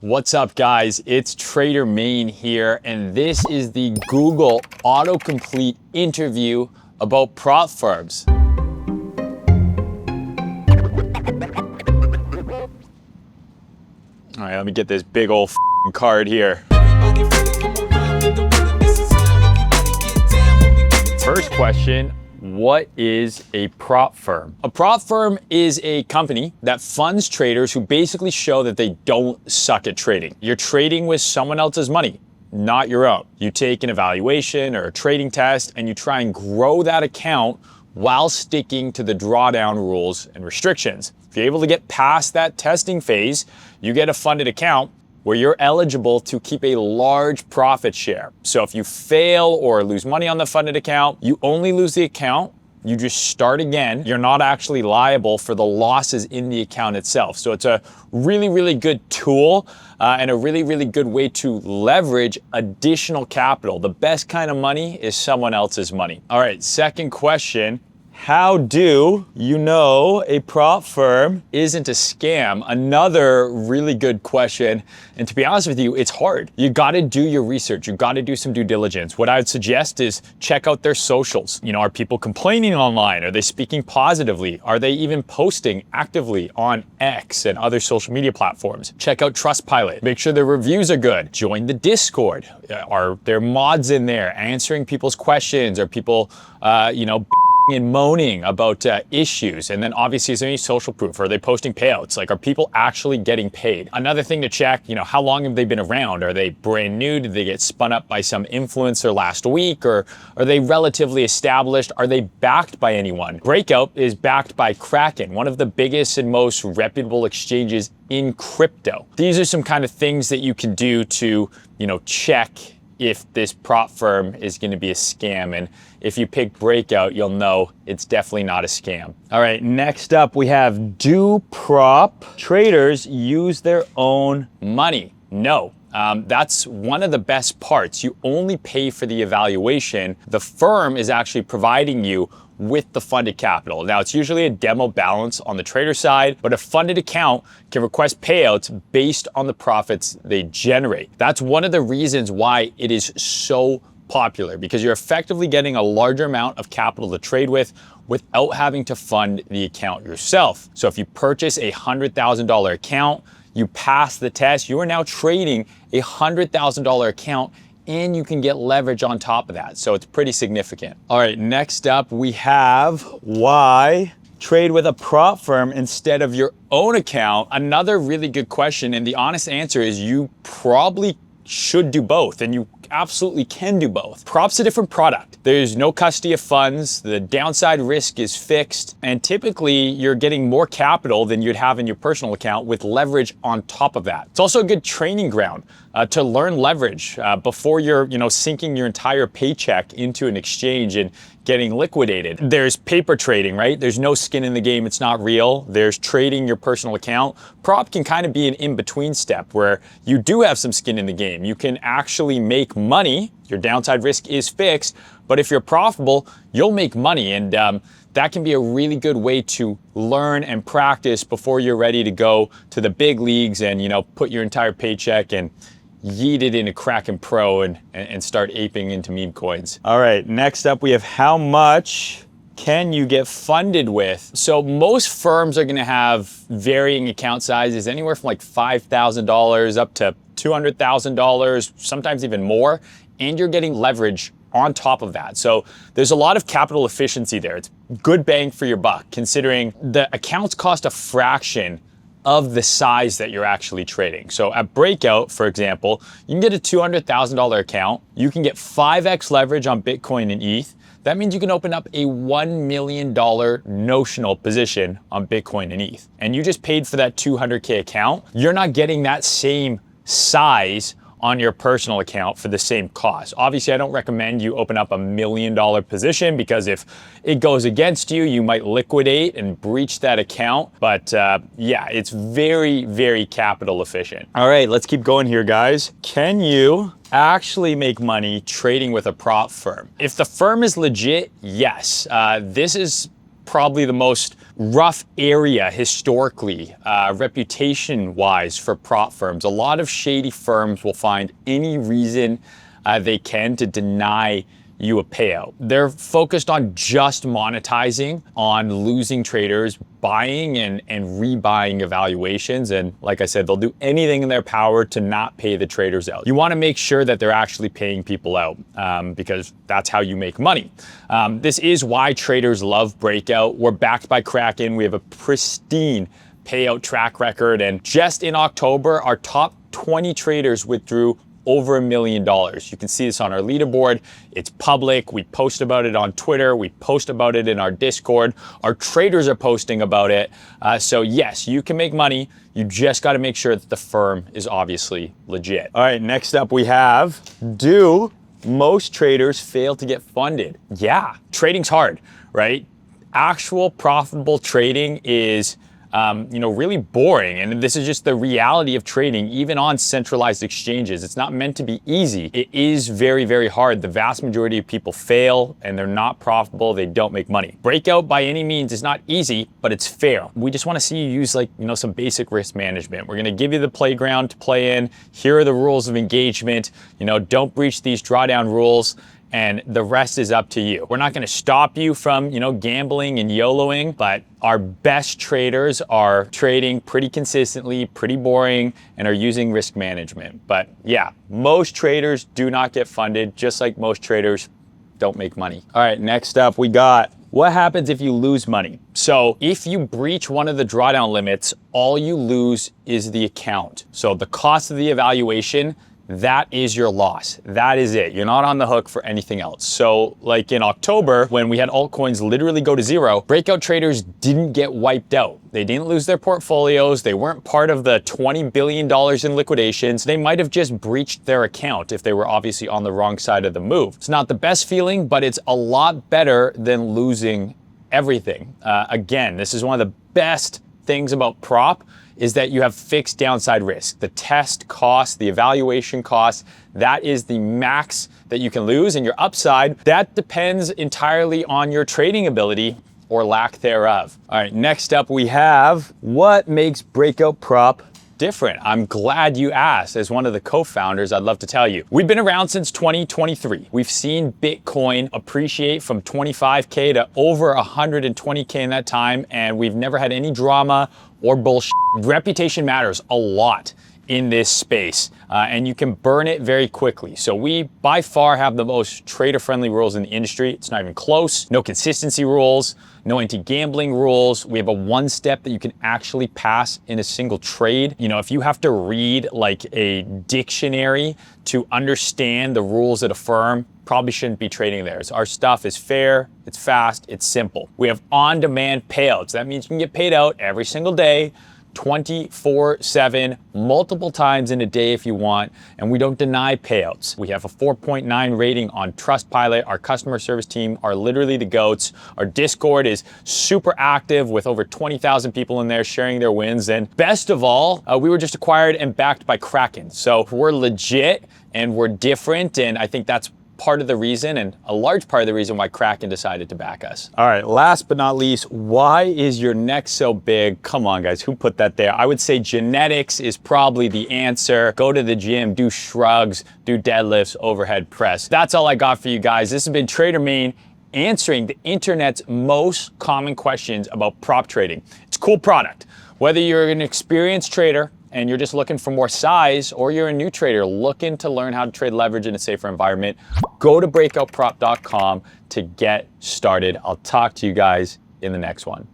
What's up, guys? It's Trader Main here, and this is the Google Autocomplete interview about prop firms. All right, let me get this big old card here. First question. What is a prop firm? A prop firm is a company that funds traders who basically show that they don't suck at trading. You're trading with someone else's money, not your own. You take an evaluation or a trading test and you try and grow that account while sticking to the drawdown rules and restrictions. If you're able to get past that testing phase, you get a funded account where you're eligible to keep a large profit share. So if you fail or lose money on the funded account, you only lose the account, you just start again. You're not actually liable for the losses in the account itself. So it's a really, really good tool and a really, really good way to leverage additional capital. The best kind of money is someone else's money. All right, second question. How do you know a prop firm isn't a scam? Another really good question. And to be honest with you, it's hard. You got to do your research. You got to do some due diligence. What I would suggest is check out their socials. You know, are people complaining online? Are they speaking positively? Are they even posting actively on X and other social media platforms? Check out Trustpilot. Make sure their reviews are good. Join the Discord. Are there mods in there answering people's questions? Are people, and moaning about issues? And then obviously, is there any social proof? Are they posting payouts? Like, are people actually getting paid? Another thing to check, how long have they been around? Are they brand new? Did they get spun up by some influencer last week? Or are they relatively established? Are they backed by anyone? Breakout is backed by Kraken, one of the biggest and most reputable exchanges in crypto. These are some kind of things that you can do to, check if this prop firm is going to be a scam. And if you pick Breakout, you'll know it's definitely not a scam. All right, next up we have, do prop traders use their own money? No. That's one of the best parts. You only pay for the evaluation. The firm is actually providing you with the funded capital. Now, it's usually a demo balance on the trader side, but a funded account can request payouts based on the profits they generate. That's one of the reasons why it is so popular, because you're effectively getting a larger amount of capital to trade with without having to fund the account yourself. So if you purchase a $100,000 account, you pass the test, you are now trading a $100,000 account, and you can get leverage on top of that. So it's pretty significant. All right, next up we have, why trade with a prop firm instead of your own account? Another really good question, and the honest answer is you probably should do both, and you absolutely can do both. Prop's a different product. There's no custody of funds, the downside risk is fixed, and typically you're getting more capital than you'd have in your personal account with leverage on top of that. It's also a good training ground to learn leverage before you're sinking your entire paycheck into an exchange and getting liquidated. There's paper trading, right? There's no skin in the game, it's not real. There's trading your personal account. Prop can kind of be an in-between step where you do have some skin in the game. You can actually make money, your downside risk is fixed, but if you're profitable, you'll make money, and that can be a really good way to learn and practice before you're ready to go to the big leagues and put your entire paycheck and yeet it into Kraken Pro and start aping into meme coins. All right, next up we have, how much can you get funded with? So most firms are gonna have varying account sizes, anywhere from like $5,000 up to $200,000, sometimes even more, and you're getting leverage on top of that. So there's a lot of capital efficiency there. It's good bang for your buck, considering the accounts cost a fraction of the size that you're actually trading. So at Breakout, for example, you can get a $200,000 account. You can get 5x leverage on Bitcoin and ETH. That means you can open up a $1 million notional position on Bitcoin and ETH. And you just paid for that $200K account. You're not getting that same size on your personal account for the same cost. Obviously, I don't recommend you open up a $1 million position, because if it goes against you, you might liquidate and breach that account. But yeah, it's very, very capital efficient. All right, let's keep going here, guys. Can you actually make money trading with a prop firm? If the firm is legit, yes. This is probably the most rough area historically, reputation-wise for prop firms. A lot of shady firms will find any reason they can to deny you a payout. They're focused on just monetizing on losing traders, buying and rebuying evaluations. And like I said, they'll do anything in their power to not pay the traders out. You want to make sure that they're actually paying people out because that's how you make money. This is why traders love Breakout. We're backed by Kraken. We have a pristine payout track record. And just in October, our top 20 traders withdrew over $1 million. You can see this on our leaderboard. It's public. We post about it on Twitter. We post about it in our Discord. Our traders are posting about it. So yes, you can make money. You just got to make sure that the firm is obviously legit. All right, next up we have, do most traders fail to get funded? Yeah, trading's hard, right? Actual profitable trading is really boring. And this is just the reality of trading, even on centralized exchanges. It's not meant to be easy. It is very, very hard. The vast majority of people fail and they're not profitable. They don't make money. Breakout by any means is not easy, but it's fair. We just want to see you use some basic risk management. We're going to give you the playground to play in. Here are the rules of engagement. Don't breach these drawdown rules, and the rest is up to you. We're not gonna stop you from, gambling and YOLOing, but our best traders are trading pretty consistently, pretty boring, and are using risk management. But yeah, most traders do not get funded, just like most traders don't make money. All right, next up we got, what happens if you lose money? So if you breach one of the drawdown limits, all you lose is the account. So the cost of the evaluation, that is your loss. That is it. You're not on the hook for anything else. So like in October, when we had altcoins literally go to zero, Breakout traders didn't get wiped out. They didn't lose their portfolios. They weren't part of the $20 billion in liquidations. They might have just breached their account if they were obviously on the wrong side of the move. It's not the best feeling, but it's a lot better than losing everything. Again, this is one of the best things about prop, is that you have fixed downside risk. The test cost, the evaluation cost, that is the max that you can lose, and your upside, that depends entirely on your trading ability or lack thereof. All right, next up we have, what makes Breakout Prop different? I'm glad you asked. As one of the co-founders, I'd love to tell you. We've been around since 2023. We've seen Bitcoin appreciate from 25K to over 120K in that time, and we've never had any drama or bullshit. Reputation matters a lot in this space, and you can burn it very quickly. So we by far have the most trader-friendly rules in the industry. It's not even close. No consistency rules, no anti-gambling rules. We have a one-step that you can actually pass in a single trade. If you have to read like a dictionary to understand the rules at a firm, probably shouldn't be trading there. So our stuff is fair, it's fast, it's simple. We have on-demand payouts. That means you can get paid out every single day, 24/7, multiple times in a day if you want, and we don't deny payouts. We have a 4.9 rating on Trustpilot. Our customer service team are literally the GOATs. Our Discord is super active with over 20,000 people in there sharing their wins. And best of all, we were just acquired and backed by Kraken. So we're legit and we're different, and I think that's part of the reason, and a large part of the reason why Kraken decided to back us. All right, last but not least, why is your neck so big? Come on, guys, who put that there? I would say genetics is probably the answer. Go to the gym, do shrugs, do deadlifts, overhead press. That's all I got for you guys. This has been Trader Main, answering the internet's most common questions about prop trading. It's a cool product. Whether you're an experienced trader and you're just looking for more size, or you're a new trader looking to learn how to trade leverage in a safer environment, go to breakoutprop.com to get started. I'll talk to you guys in the next one.